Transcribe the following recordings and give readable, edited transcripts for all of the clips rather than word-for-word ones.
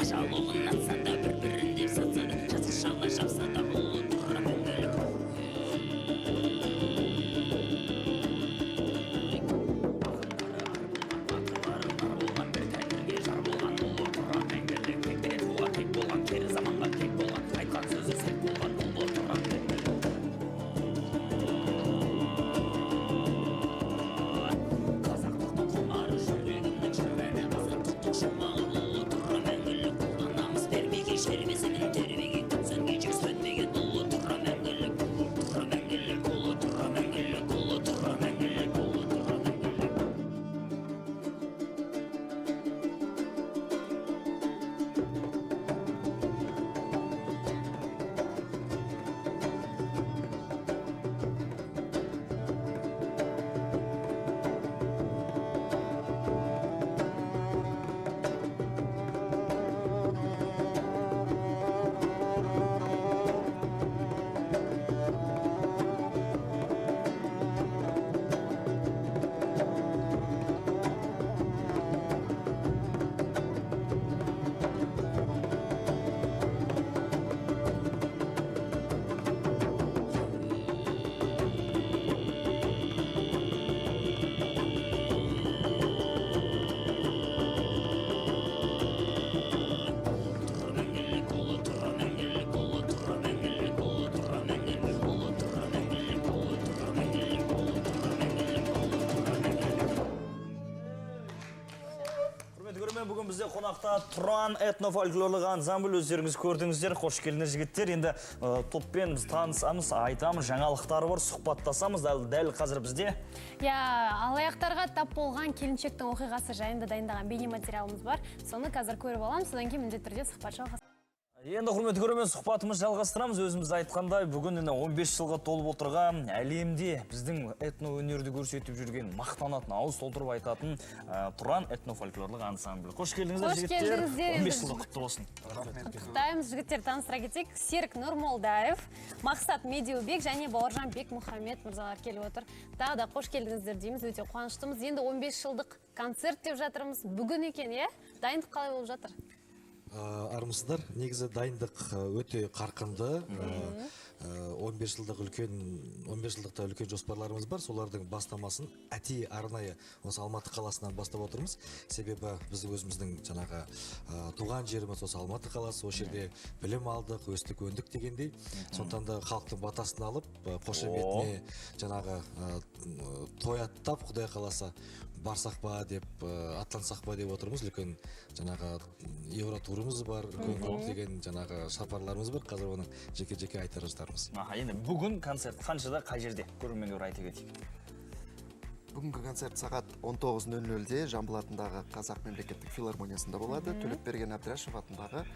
жалуын атсанда бір-бірін деп сатсада жазық шала жапсада ұлы тұра мәңгілік Бүгін бізде қонақта Тұран этнофольклорлық ансамбль өздеріңіз көрдіңіздер. Қош келдіңіздер жігіттер. Енді топпен біз танысамыз, айтамыз, жаңалықтары бар, сұхбаттасамыз. Дәл қазір бізде. Алаяқтарға тап болған келіншектің оқиғасы жайында дайындаған бейнематериалымыз бар. Соны қазір көріп аламыз, содан кейін міндетті түрде сұхбат жалғастырамыз. Енді құрметті көрермен, сұхбатымыз жалғастырамыз. Өзіміз айтқандай, бүгін 15 жылға толып отырған әлемде біздің этно өнерді көрсетіп жүрген, мақтанатын, ауыз толтырып айтатын Тұран этнофольклорлық ансамбль. Қош келдіңіздер жігіттер. 15 жылға құтты болсын. Құттықтаймыз жігіттер, таныстыра кетейік. Серік Нұрмолдаев, Мақсат Медеубек және Бауыржан Бекмұхамед мырзалар келіп отыр. Тағы да қош келдіңіздер дейміз, өте қуаныштымыз. Енді 15 жылдық концерт деп жатырмыз. Бүгін екен, дайындық қалай болып жатыр? Армысыздар, негізі дайындық өте қарқынды. 15 жылдықта үлкен жоспарларымыз бар. Солардың бастамасын арнайы осы Алматы қаласынан бастап отырмыз. Себебі біз өзіміздің жаңағы туған жеріміз осы Алматы қаласы, осы жерде білім алдық, өстік, өндік дегендей. Сондықтан да халықтың батасын алып, қошеметіне жаңағы той аттап, Құдай қаласа барсақ ба деп, атлансақ ба деп отырмыз. Үлкен жаңағы Евротурымыз бар, көптеген жаңағы сапарларымыз бар. Қазір оның жеке-жеке айтар жастарымыз. Енді бүгін концерт қаншада, қай жерде? Көрерменге айта кетейік. Бүгінгі концерт сағат 19:00-де Жамбыл атындағы Қазақ мемлекеттік филармониясында болады. Төлепберген Әбдірашев атындағы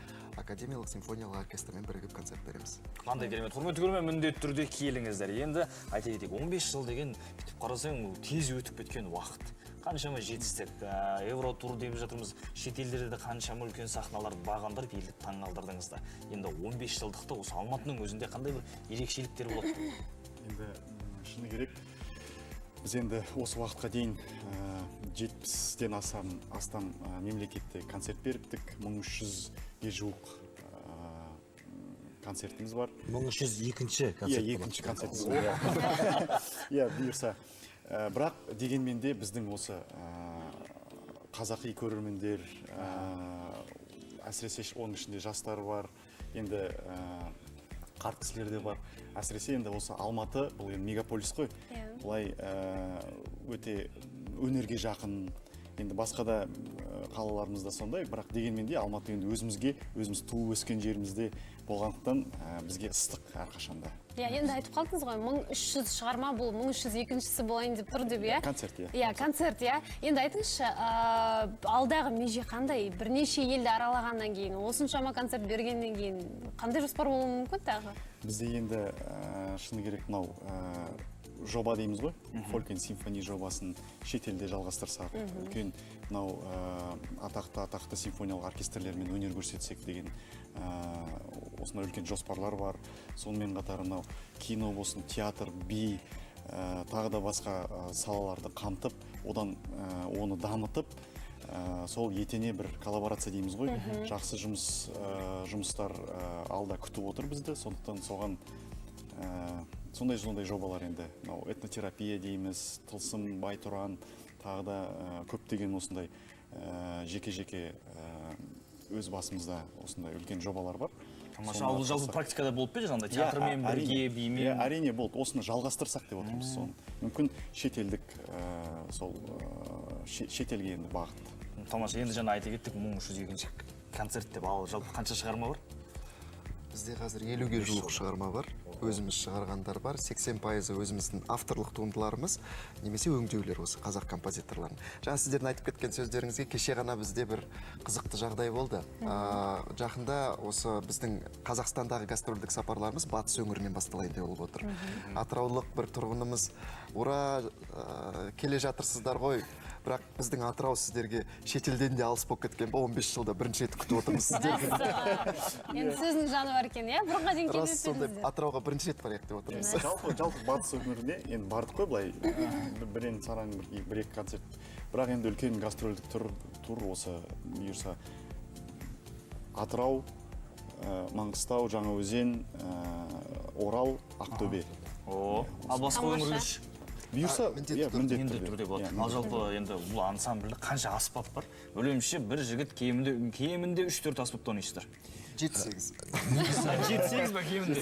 Академиялық симфониялық оркестрмен бірігіп концерт береміз. Қандай керемет. Құрметті көрермен, міндетті түрде келіңіздер. Енді айта кетейік, 15 жыл деген бүйтіп қарасаң, тез өтіп кеткен уақыт. Қаншама жетістік, Евротур деп жатырмыз, шетелдерде де қаншама үлкен сахналарды бағындырып, елді таңғалдырдыңыздар. Енді 15 жылдықта осы Алматының өзінде қандай бір ерекшеліктер болады? Енді шыны керек, біз енді осы уақытқа дейін 70-ден астам мемлекетте концерт беріптік, 1300-ге жуық концертіміз бар. 1302-ші концерт. Екінші концертіміз бар. Бұйырса. Бірақ дегенмен де біздің осы қазақи көрермендер, әсіресе оның ішінде жастар бар, енді қарт кісілер де бар. Әсіресе енді осы Алматы, бұл енді мегаполис қой. Бұлай өте өнерге жақын, енді басқа да қалаларымызда сондай, бірақ дегенмен де Алматы енді өзіміз туып өскен жерімізде болғандықтан бізге ыстық әрқашанда. Енді айтып қалдыңыз ғой, 1300 шығарма бұл, 1302-шісі болайын деп тұр деп, Концерт, концерт, Енді айтыңызшы, алдағы меже қандай? Бірнеше елді аралағаннан кейін, осыншама концерт бергеннен кейін, қандай жоспар болуы мүмкін тағы? Бізде енді шыны керек мынау жоба дейміз ғой, Folk and Symphony жобасын шетелде жалғастырсақ, үлкен мынау атақты симфониялық оркестрлермен өнер көрсетсек деген осындай үлкен жоспарлар бар. Сонымен қатар мынау кино болсын, театр, би, тағы да басқа салаларды қамтып, одан оны дамытып, сол етене бір коллаборация дейміз ғой. Жақсы жұмыстар алда күтіп отыр бізді. Сондықтан соған сондай жобалар енді. Этнотерапия дейміз, тылсым байтұран, тағы да көптеген осындай жеке-жеке өз басымызда осындай үлкен жобалар бар. Тамаша, ал жалпы практикада болып пе жаңағыдай театрмен бірге, бимен? Әрине болды. Осыны жалғастырсақ деп отырмыз соны. Мүмкін шетелдік сол шетелге енді бағыт. Тамаша, енді жаңа айта кеттік 1302 концерт деп, ал жалпы қанша шығарма бар? Бізде қазір 50-ге жуық шығарма бар. Өзіміз шығарғандар бар. 80% өзіміздің авторлық туындыларымыз, немесе өңдеулер осы қазақ композиторларын. Жаңа сіздердің айтып кеткен сөздеріңізге кеше ғана бізде бір қызықты жағдай болды. Жақында осы біздің Қазақстандағы гастрольдік сапарларымыз батыс өңірінен басталайын деп болып отыр. Атыраулық бір тұрғынымыз, ура, келе жатырсыздар ғой. Бірақ біздің Атырау сіздерге шетелден де алыс болып кеткен ба, 15 жылда бірінші рет күтіп отырмыз сіздерге. Енді сөздің жаны бар екен, иә? Бұрынға дейін Рас сондай келмеппедіңіздер. Атырауға бірінші рет барайық деп отырмыз. Жалпы батыс өңіріне енді бардық қой былай. Бірен саран бір-екі концерт. Бірақ енді үлкен гастрольдік тур осы бұйырса Атырау, Маңғыстау, Жаңаөзен, Орал, Ақтөбе. Ал басқа өңірлер? Бұйырса, Міндетті түрде болады. Ал жалпы енді бұл ансамбльде қанша аспап бар? Өлемше бір жігіт кемінде 3-4 аспапта ойнайсыздар. 7-8. 7-8 ба кемінде?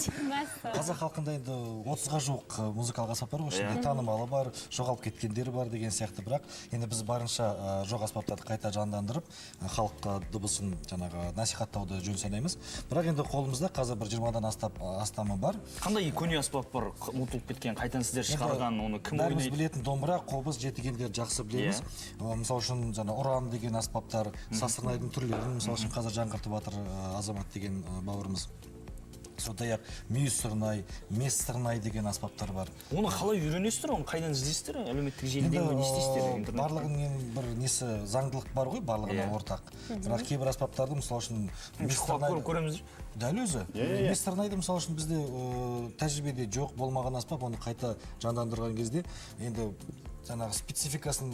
Қазақ халқында енді 30-ға жуық музыкалық аспап бар ғой, ішінде танымалы бар, жоғалып кеткендері бар деген сияқты, бірақ енді біз барынша жоқ аспаптарды қайта жандандырып, халыққа дыбысын жаңағы насихаттауды жөн санаймыз. Бірақ енді қолымызда қазір бір 20-дан астамы бар. Қандай көне аспап бар ұмытылып кеткен, қайтадан сіздер шығарған, оны кім Бәріміз ойнайды? білетін домбыра, қобыз, жетігендерді жақсы білеміз. Мысалы үшін жаңа ұран деген аспаптар, сасырнайдың түрлерін, мысалы үшін қазір жаңғыртып жатыр Азамат деген бауырымыз. Сондай-ақ мүйіз сырнай, мес сырнай деген аспаптар бар. Оны қалай үйренесіздер, оны қайдан іздейсіздер? Әлеуметтік желіден не істейсіздер? Барлығының бір несі заңдылық бар ғой, барлығына ортақ. Бірақ кейбір аспаптарды мысалы үшін Көреміз. дәл өзі. Мес сырнайды мысалы үшін бізде тәжірибеде жоқ болмаған аспап, оны қайта жандандырған кезде енді жаңағы спецификасын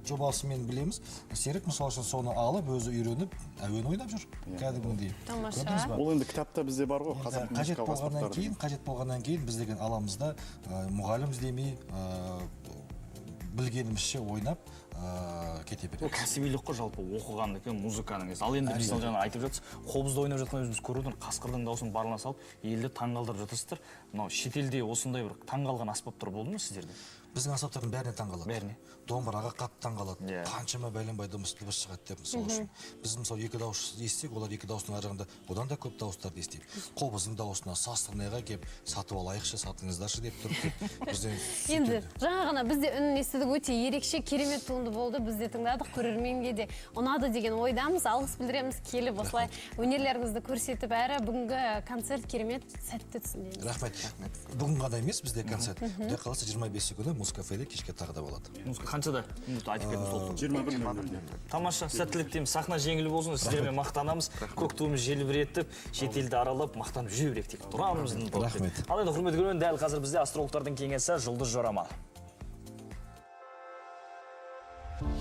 жобасымен білеміз. Серік мысалы үшін соны алып, өзі үйреніп, әуен ойнап жүр. Кәдімгідей. Тамаша. Ол енді кітапта бізде бар ғой, қазақ музыкалық аспаптары. Қажет болғаннан кейін біз деген аламызда мұғалім іздемей білгенімізше ойнап кете береміз. Ол кәсібилік қой жалпы оқыған екен музыканың кезі. Ал енді мысалы жаңа айтып жатсыз, қобызда ойнап жатқан өзіміз көріп отырмыз, қасқырдың дауысын барлана салып, елді таңғалдырып жатырсыздар. Мынау шетелде осындай бір таңғалған аспаптар болды ма сіздерде? Біздің аспаптардың бәріне таңғалады. Бәріне. Домбыраға қатты таңғалады. Қаншама бәленбай дыбыс шығады деп мысалы үшін. Біз мысалы екі дауыс естісек, олар екі дауыстың ар жағында одан да көп дауыстарды естиді. Қобыздың дауысына сасырнайға келіп, сатып алайықшы, сатыңыздаршы деп тұрып. Енді жаңа ғана бізде үнін естідік, өте ерекше, керемет туынды болды. Біз де тыңдадық, көрерменге де ұнады деген ойдамыз. Алғыс білдіреміз, келіп осылай өнерлеріңізді көрсетіп, әрі бүгінгі концерт керемет сәтті өтсін дейміз. Рахмет. Бүгін ғана емес бізде концерт. Құдай қаласа 25 күні Музкафеде кешке тағы да болады. Қаншада? Айтып кетіңіз. 21:00-де. Тамаша, сәттілік дейміз. Сахна жеңіл болсын, сіздермен мақтанамыз. Көк туымыз желбіретіп, шетелді аралап, мақтанып жүре берейік деп тұрамыз. Рахмет. Ал енді құрметті көрермен, дәл қазір бізде астрологтардың кеңесі Жұлдыз Жорамал.